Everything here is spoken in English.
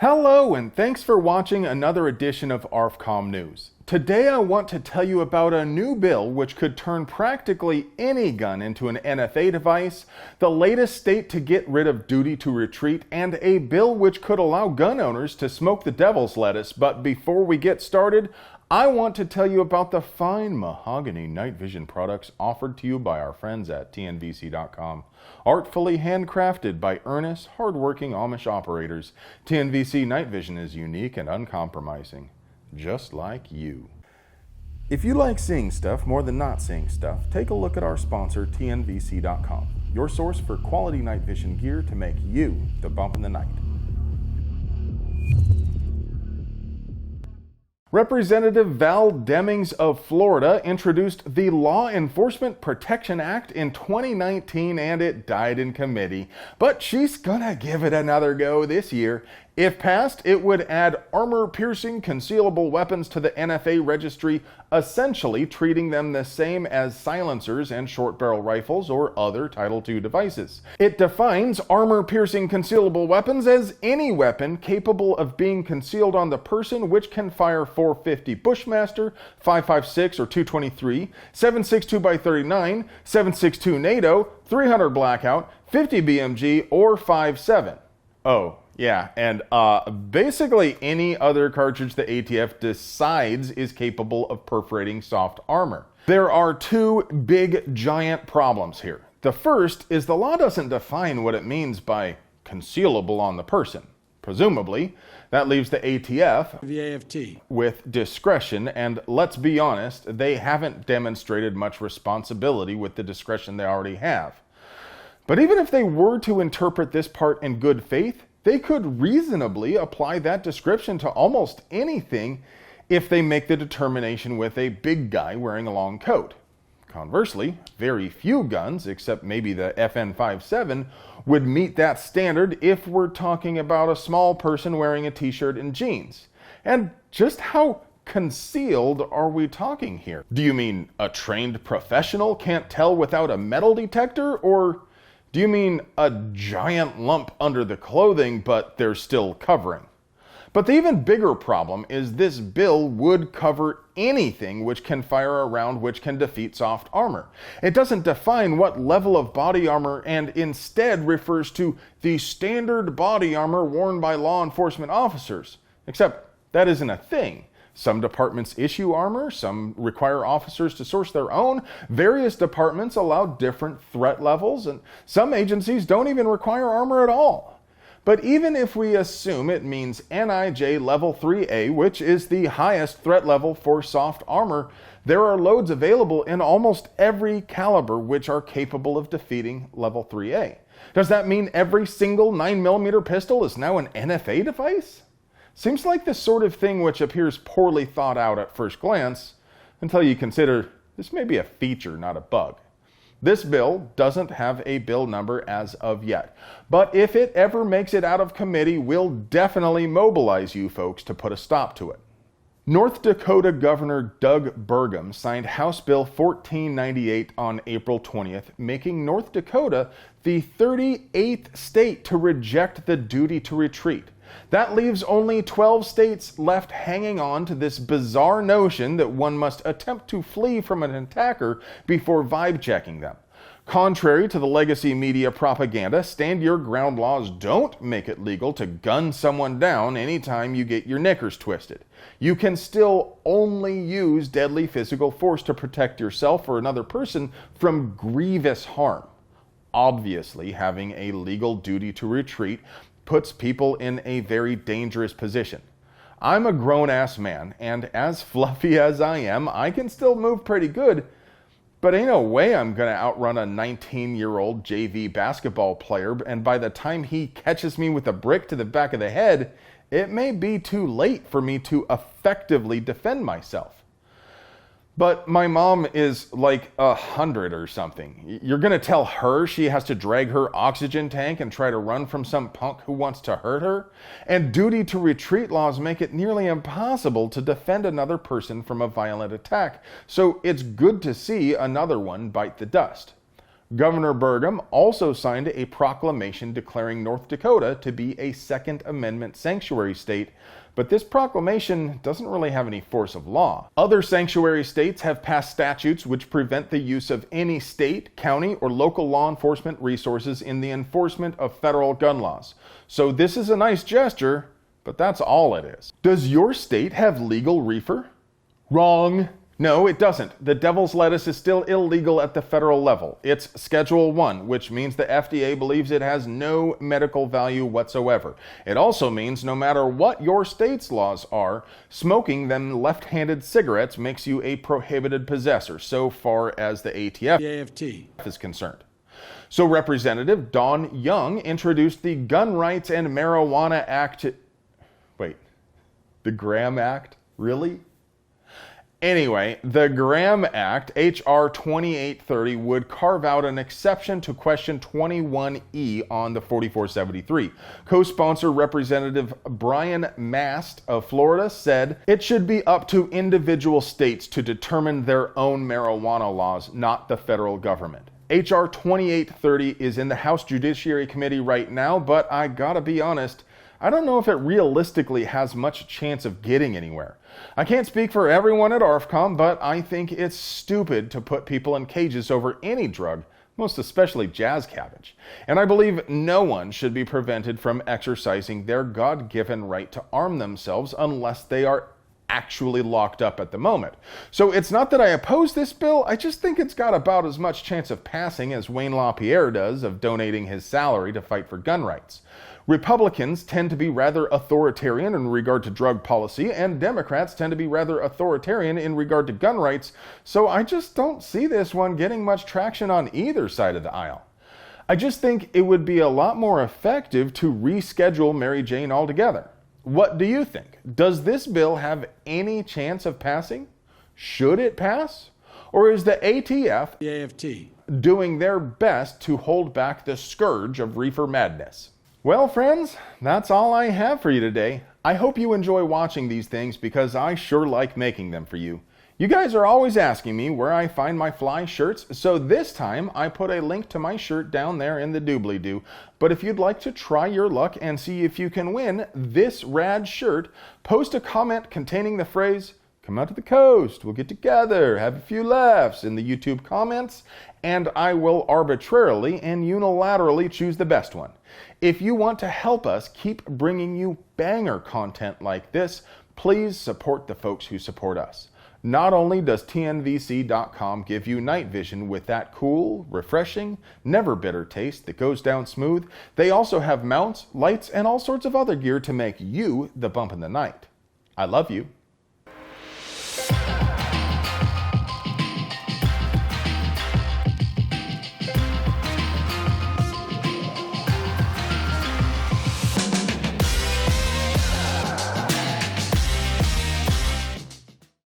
Hello, and thanks for watching another edition of ARFCOM News. Today I want to tell you about a new bill which could turn practically any gun into an NFA device, the latest state to get rid of duty to retreat, and a bill which could allow gun owners to smoke the devil's lettuce. But before we get started, I want to tell you about the fine mahogany night vision products offered to you by our friends at TNVC.com. Artfully handcrafted by earnest, hardworking Amish operators, TNVC night vision is unique and uncompromising, just like you. If you like seeing stuff more than not seeing stuff, take a look at our sponsor, TNVC.com, your source for quality night vision gear to make you the bump in the night. Representative Val Demings of Florida introduced the Law Enforcement Protection Act in 2019 and it died in committee, but she's gonna give it another go this year. If passed, it would add armor-piercing concealable weapons to the NFA registry, essentially treating them the same as silencers and short-barrel rifles or other Title II devices. It defines armor-piercing concealable weapons as any weapon capable of being concealed on the person which can fire 450 Bushmaster, 5.56 or 223, 7.62 by 39, 7.62 NATO, 300 Blackout, 50 BMG, or 5.7. Oh. Yeah, and basically any other cartridge the ATF decides is capable of perforating soft armor. There are two big, giant problems here. The first is the law doesn't define what it means by concealable on the person. Presumably, that leaves the ATF with discretion, and let's be honest, they haven't demonstrated much responsibility with the discretion they already have. But even if they were to interpret this part in good faith, they could reasonably apply that description to almost anything if they make the determination with a big guy wearing a long coat. Conversely, very few guns, except maybe the FN57, would meet that standard if we're talking about a small person wearing a t-shirt and jeans. And just how concealed are we talking here? Do you mean a trained professional can't tell without a metal detector, or do you mean a giant lump under the clothing, but they're still covering? But the even bigger problem is this bill would cover anything which can fire a round which can defeat soft armor. It doesn't define what level of body armor and instead refers to the standard body armor worn by law enforcement officers. Except that isn't a thing. Some departments issue armor, some require officers to source their own, various departments allow different threat levels, and some agencies don't even require armor at all. But even if we assume it means NIJ Level 3A, which is the highest threat level for soft armor, there are loads available in almost every caliber which are capable of defeating Level 3A. Does that mean every single 9mm pistol is now an NFA device? Seems like the sort of thing which appears poorly thought out at first glance, until you consider this may be a feature, not a bug. This bill doesn't have a bill number as of yet, but if it ever makes it out of committee, we'll definitely mobilize you folks to put a stop to it. North Dakota Governor Doug Burgum signed House Bill 1498 on April 20th, making North Dakota the 38th state to reject the duty to retreat. That leaves only 12 states left hanging on to this bizarre notion that one must attempt to flee from an attacker before vibe checking them. Contrary to the legacy media propaganda, stand your ground laws don't make it legal to gun someone down anytime you get your knickers twisted. You can still only use deadly physical force to protect yourself or another person from grievous harm. Obviously, having a legal duty to retreat puts people in a very dangerous position. I'm a grown-ass man, and as fluffy as I am, I can still move pretty good, but ain't no way I'm gonna outrun a 19-year-old JV basketball player, and by the time he catches me with a brick to the back of the head, it may be too late for me to effectively defend myself. But my mom is like 100 or something. You're gonna tell her she has to drag her oxygen tank and try to run from some punk who wants to hurt her? And duty to retreat laws make it nearly impossible to defend another person from a violent attack. So it's good to see another one bite the dust. Governor Burgum also signed a proclamation declaring North Dakota to be a Second Amendment sanctuary state, but this proclamation doesn't really have any force of law. Other sanctuary states have passed statutes which prevent the use of any state, county, or local law enforcement resources in the enforcement of federal gun laws. So this is a nice gesture, but that's all it is. Does your state have legal reefer? Wrong. No, it doesn't. The devil's lettuce is still illegal at the federal level. It's Schedule 1, which means the FDA believes it has no medical value whatsoever. It also means no matter what your state's laws are, smoking them left-handed cigarettes makes you a prohibited possessor, so far as the ATF is concerned. So Representative Don Young introduced the Gun Rights and Marijuana Act. Wait, the Graham Act? Really? Anyway, the Graham Act, H.R. 2830, would carve out an exception to Question 21E on the 4473. Co-sponsor Representative Brian Mast of Florida said it should be up to individual states to determine their own marijuana laws, not the federal government. H.R. 2830 is in the House Judiciary Committee right now, but I gotta be honest, I don't know if it realistically has much chance of getting anywhere. I can't speak for everyone at ARFCOM, but I think it's stupid to put people in cages over any drug, most especially jazz cabbage. And I believe no one should be prevented from exercising their God-given right to arm themselves unless they are actually locked up at the moment. So it's not that I oppose this bill, I just think it's got about as much chance of passing as Wayne LaPierre does of donating his salary to fight for gun rights. Republicans tend to be rather authoritarian in regard to drug policy, and Democrats tend to be rather authoritarian in regard to gun rights, so I just don't see this one getting much traction on either side of the aisle. I just think it would be a lot more effective to reschedule Mary Jane altogether. What do you think? Does this bill have any chance of passing? Should it pass? Or is the ATF doing their best to hold back the scourge of reefer madness? Well, friends, that's all I have for you today. I hope you enjoy watching these things because I sure like making them for you. You guys are always asking me where I find my fly shirts, so this time I put a link to my shirt down there in the doobly-doo. But if you'd like to try your luck and see if you can win this rad shirt, post a comment containing the phrase, "Come out to the coast, we'll get together, have a few laughs" in the YouTube comments, and I will arbitrarily and unilaterally choose the best one. If you want to help us keep bringing you banger content like this, please support the folks who support us. Not only does TNVC.com give you night vision with that cool, refreshing, never bitter taste that goes down smooth, they also have mounts, lights, and all sorts of other gear to make you the bump in the night. I love you.